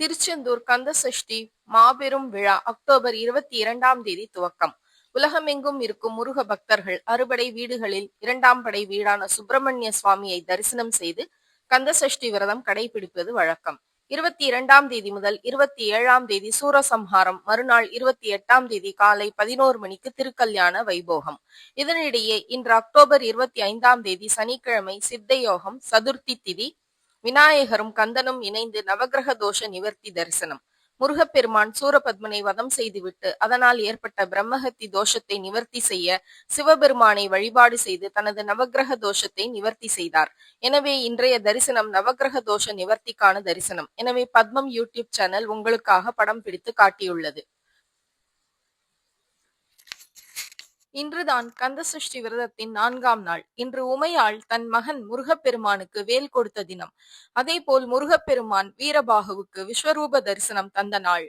திருச்செந்தூர் கந்தசஷ்டி மாபெரும் விழா அக்டோபர் 22 துவக்கம். உலகமெங்கும் இருக்கும் முருக பக்தர்கள் அறுபடை வீடுகளில் 2ஆம் படை வீடான சுப்பிரமணிய சுவாமியை தரிசனம் செய்து கந்தசஷ்டி விரதம் கடைபிடிப்பது வழக்கம். 22 முதல் 27 சூரசம்ஹாரம், மறுநாள் 28 காலை 11 மணிக்கு திருக்கல்யாண வைபோகம். இதனிடையே இன்று அக்டோபர் 25 சனிக்கிழமை சித்தயோகம், சதுர்த்தி திதி, விநாயகரும் கந்தனும் இணைந்து நவகிரக தோஷ நிவர்த்தி தரிசனம். முருகப்பெருமான் சூரபத்மனை வதம் செய்துவிட்டு அதனால் ஏற்பட்ட பிரம்மஹத்தி தோஷத்தை நிவர்த்தி செய்ய சிவபெருமானை வழிபாடு செய்து தனது நவகிரக தோஷத்தை நிவர்த்தி செய்தார். எனவே இன்றைய தரிசனம் நவகிரக தோஷ நிவர்த்திக்கான தரிசனம். எனவே பத்மம் யூடியூப் சேனல் உங்களுக்காக படம் பிடித்து காட்டியுள்ளது. இன்றுதான் கந்தசஷ்டி விரதத்தின் 4ஆம் நாள். இன்று உமையாள் தன் மகன் முருகப்பெருமானுக்கு வேல் கொடுத்த தினம். அதே போல் முருகப்பெருமான் வீரபாகுவுக்கு விஸ்வரூப தரிசனம் தந்த நாள்.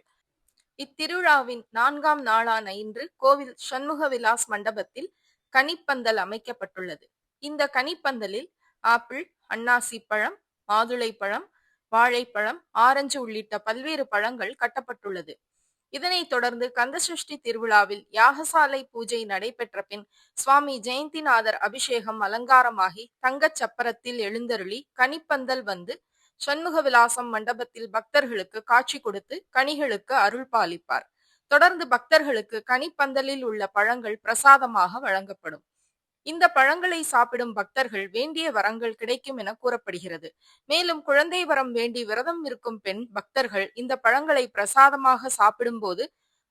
இத்திருவிழாவின் 4ஆம் நாளான இன்று கோவில் சண்முக விலாஸ் மண்டபத்தில் கனிப்பந்தல் அமைக்கப்பட்டுள்ளது. இந்த கனிப்பந்தலில் ஆப்பிள், அன்னாசி பழம், மாதுளை பழம், வாழைப்பழம், ஆரஞ்சு உள்ளிட்ட பல்வேறு பழங்கள் கட்டப்பட்டுள்ளது. இதனைத் தொடர்ந்து கந்தசஷ்டி திருவிழாவில் யாகசாலை பூஜை நடைபெற்ற பின் சுவாமி ஜெயந்திநாதர் அபிஷேகம் அலங்காரமாகி தங்கச் சப்பரத்தில் எழுந்தருளி கனிப்பந்தல் வந்து சண்முக விலாசம் மண்டபத்தில் பக்தர்களுக்கு காட்சி கொடுத்து கனிகளுக்கு அருள் பாலிப்பார். தொடர்ந்து பக்தர்களுக்கு கனிப்பந்தலில் உள்ள பழங்கள் பிரசாதமாக வழங்கப்படும். இந்த பழங்களை சாப்பிடும் பக்தர்கள் வேண்டிய வரங்கள் கிடைக்கும் என கூறப்படுகிறது. மேலும் குழந்தை வரம் வேண்டி விரதம் இருக்கும் பெண் பக்தர்கள் இந்த பழங்களை பிரசாதமாக சாப்பிடும் போது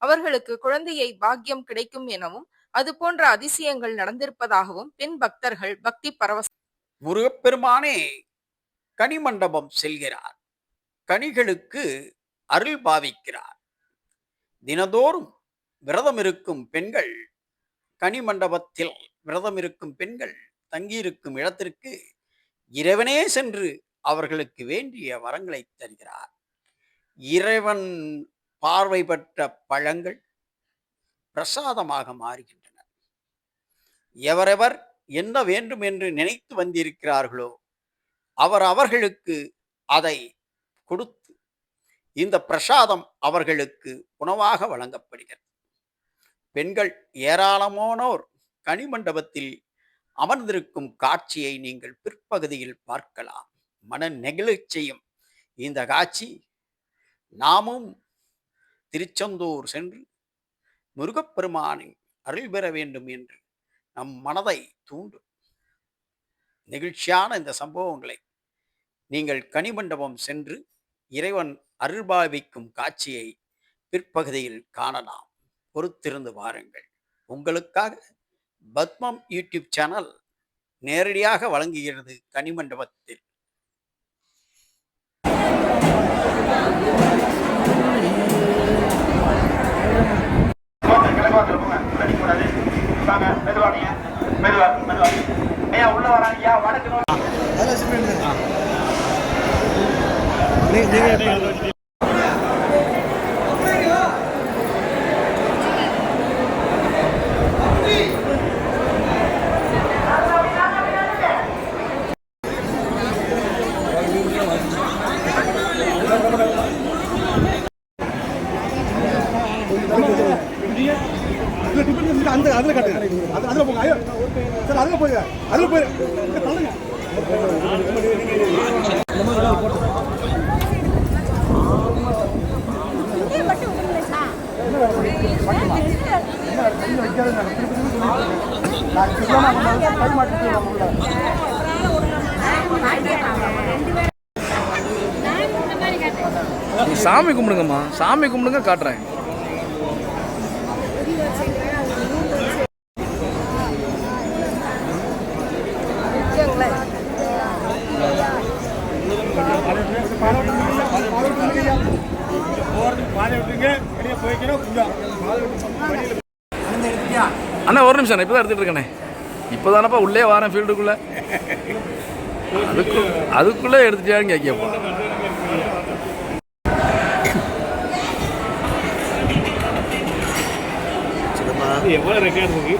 அவர்களுக்கு குழந்தையை பாக்கியம் கிடைக்கும் எனவும் அது போன்ற அதிசயங்கள் நடந்திருப்பதாகவும் பெண் பக்தர்கள் பக்தி பரவச. முருகப்பெருமானே கனிமண்டபம் செல்கிறார், கனிகளுக்கு அருள் பாவிக்கிறார். தினதோறும் விரதம் இருக்கும் பெண்கள், கனிமண்டபத்தில் விரதம் இருக்கும் பெண்கள் தங்கியிருக்கும் இடத்திற்கு இறைவனே சென்று அவர்களுக்கு வேண்டிய வரங்களை தருகிறார். இறைவன் பார்வை பெற்ற பழங்கள் பிரசாதமாக மாறுகின்றன. எவரெவர் என்ன வேண்டும் என்று நினைத்து வந்திருக்கிறார்களோ அவர்களுக்கு அதை கொடுத்து இந்த பிரசாதம் அவர்களுக்கு உணவாக வழங்கப்படுகிறது. பெண்கள் ஏராளமானோர் கனிமண்டபத்தில் அமர்ந்திருக்கும் காட்சியை நீங்கள் பிற்பகுதியில் பார்க்கலாம். மன நெகிழச் செய்யும் இந்த காட்சி. நாமும் திருச்செந்தூர் சென்று முருகப்பெருமானின் அருள் பெற வேண்டும் என்று நம் மனதை தூண்டும் நெகிழ்ச்சியான இந்த சம்பவங்களை நீங்கள் கனிமண்டபம் சென்று இறைவன் அருள்பாவிக்கும் காட்சியை பிற்பகுதியில் காணலாம். பொறுத்திருந்து வாருங்கள். உங்களுக்காக பத்மம் யூடியூப் சேனல் நேரடியாக வழங்குகிறது கனிமண்டபத்தில். உள்ள வராங்க வடக்கு அதுல கட்டுங்க, அதுல போங்க. ஐயோ சார், அதுல போய் தள்ளுங்க. சாமி கும்பிடுங்கம்மா, சாமி கும்பிடுங்க, காட்டுறேன். அண்ணா ஒரு நிமிஷம், இப்பதான் எடுத்துட்டு இருக்கேண்ணே. இப்போதானப்பா உள்ளே வாரேன் ஃபீல்டுக்குள்ள. அதுக்குள்ளே எடுத்துட்டாருங்க கேட்கப்பா. எவ்வளோ ரெக்கார்டு இருக்கு.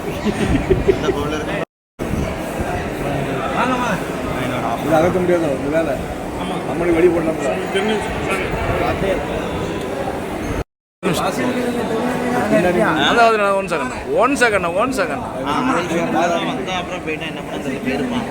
அகற்ற முடியாது வேலை. நம்மளுக்கு வெளியே போடலாம்ல. அதாவது 1 செகண்ட் அப்புறம் போயிட்டா என்ன பண்ண பேருப்பான்.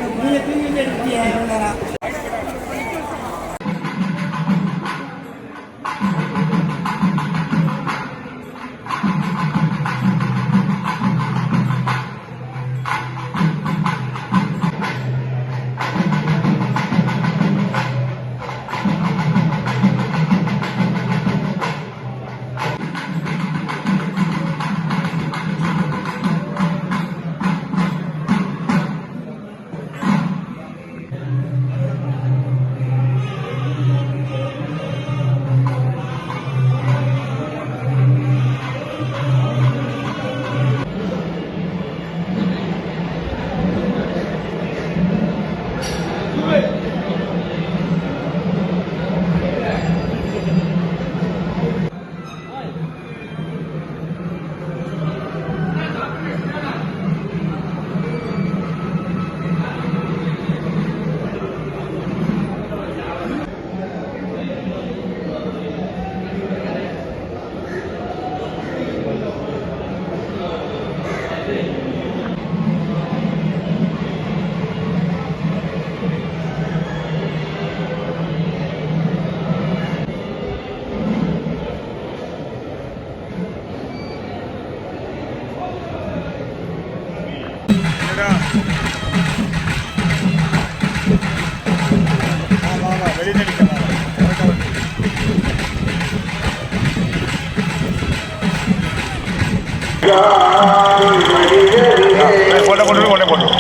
போட்டோ போட்டு